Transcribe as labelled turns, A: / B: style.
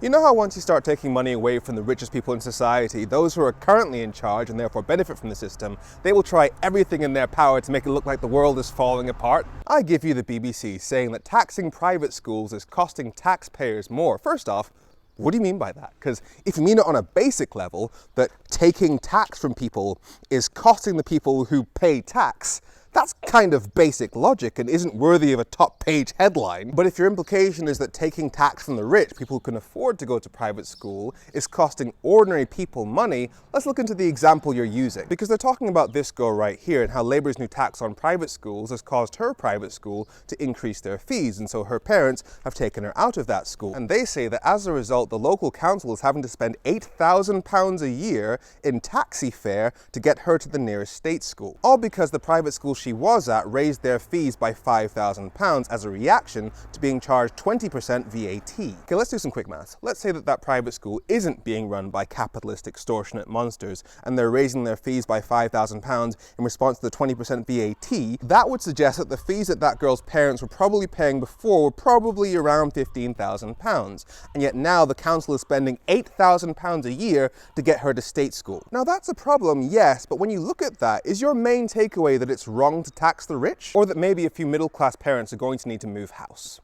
A: You know how once you start taking money away from the richest people in society, those who are currently in charge and therefore benefit from the system, they will try everything in their power to make it look like the world is falling apart? I give you the BBC saying that taxing private schools is costing taxpayers more. First off, what do you mean by that? Because if you mean it on a basic level, that taking tax from people is costing the people who pay tax, that's kind of basic logic and isn't worthy of a top-page headline. But if your implication is that taking tax from the rich, people who can afford to go to private school, is costing ordinary people money, let's look into the example you're using. Because they're talking about this girl right here and how Labour's new tax on private schools has caused her private school to increase their fees, and so her parents have taken her out of that school. And they say that as a result, the local council is having to spend £8,000 a year in taxi fare to get her to the nearest state school. All because the private school she was at raised their fees by £5,000 as a reaction to being charged 20% VAT. Okay, let's do some quick maths. Let's say that that private school isn't being run by capitalist extortionate monsters and they're raising their fees by £5,000 in response to the 20% VAT. That would suggest that the fees that that girl's parents were probably paying before were probably around £15,000. And yet now the council is spending £8,000 a year to get her to state school. Now that's a problem, yes, but when you look at that, is your main takeaway that it's wrong to tax the rich, or that maybe a few middle-class parents are going to need to move house?